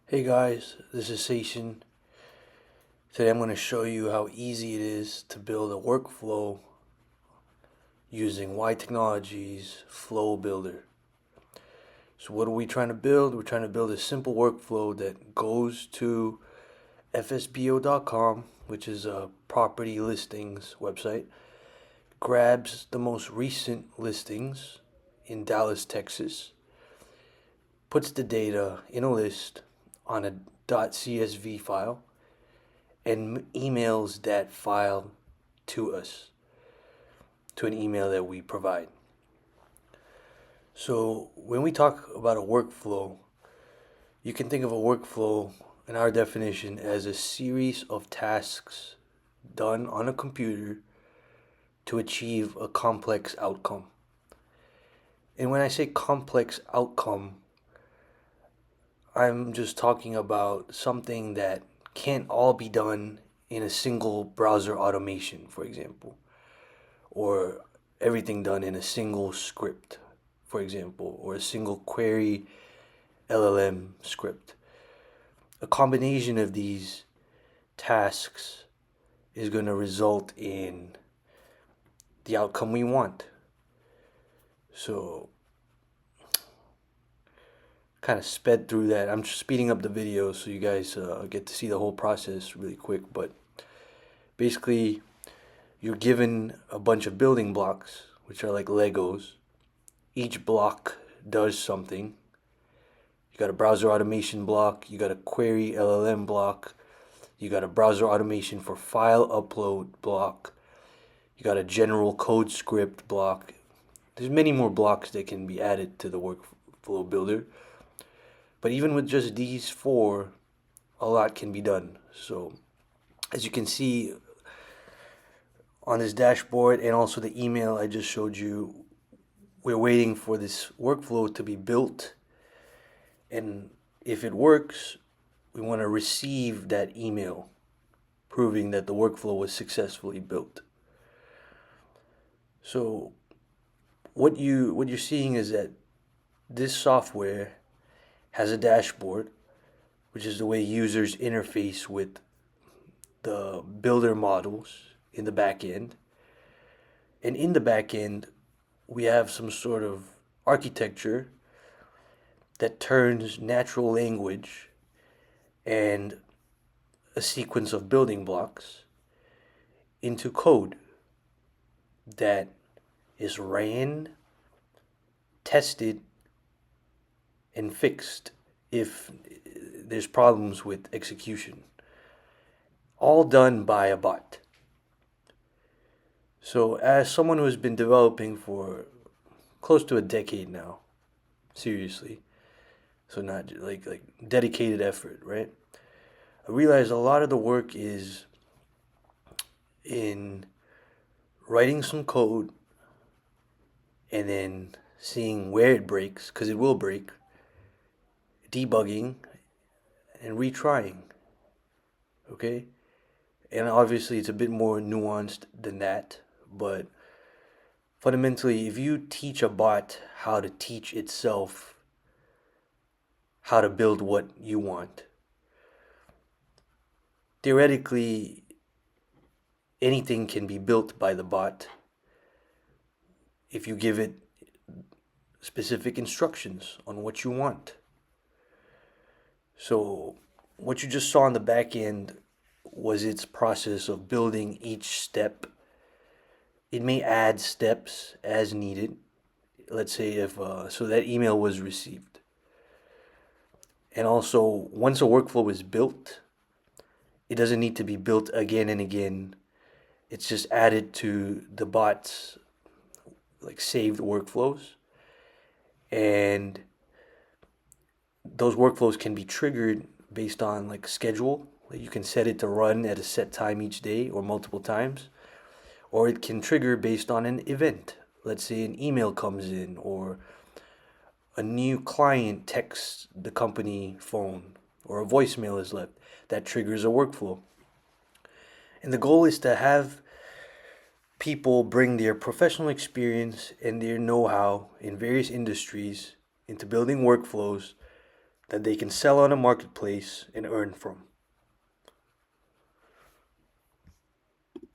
Hey guys, this is Sation. Today I'm going to show you how easy it is to build a workflow using Y Technologies Flow Builder. So what are we trying to build? We're trying to build a simple workflow that goes to fsbo.com, which is a property listings website, grabs the most recent listings in Dallas, Texas, puts the data in a list on a .csv file, and emails that file to us, to an email that we provide. So when we talk about a workflow, you can think of a workflow in our definition as a series of tasks done on a computer to achieve a complex outcome. And when I say complex outcome, I'm just talking about something that can't all be done in a single browser automation, for example, or everything done in a single script, for example, or a single query LLM script. A combination of these tasks is going to result in the outcome we want. So, kind of sped through that. I'm just speeding up the video so you guys get to see the whole process really quick. But basically, you're given a bunch of building blocks, which are like Legos. Each block does something. You got a browser automation block, you got a query LLM block, you got a browser automation for file upload block, you got a general code script block. There's many more blocks that can be added to the workflow builder. But even with just these four, a lot can be done. So as you can see on this dashboard and also the email I just showed you, we're waiting for this workflow to be built. And if it works, we want to receive that email proving that the workflow was successfully built. So what you're seeing is that this software has a dashboard, which is the way users interface with the builder models in the back end. And in the back end, we have some sort of architecture that turns natural language and a sequence of building blocks into code that is ran, tested, and fixed if there's problems with execution. All done by a bot. So, as someone who has been developing for close to a decade now, seriously, so not like dedicated effort, right? I realize a lot of the work is in writing some code and then seeing where it breaks, because it will break, debugging, and retrying. Okay? And obviously, it's a bit more nuanced than that, but fundamentally, if you teach a bot how to teach itself how to build what you want, theoretically, anything can be built by the bot if you give it specific instructions on what you want. So, what you just saw on the back end was its process of building each step. It may add steps as needed. Let's say if so that email was received. And also, once a workflow is built, it doesn't need to be built again and again. It's just added to the bot's like saved workflows, and those workflows can be triggered based on like schedule. Like you can set it to run at a set time each day or multiple times, or it can trigger based on an event. Let's say an email comes in or a new client texts the company phone or a voicemail is left. That triggers a workflow. And the goal is to have people bring their professional experience and their know how in various industries into building workflows that they can sell on a marketplace and earn from.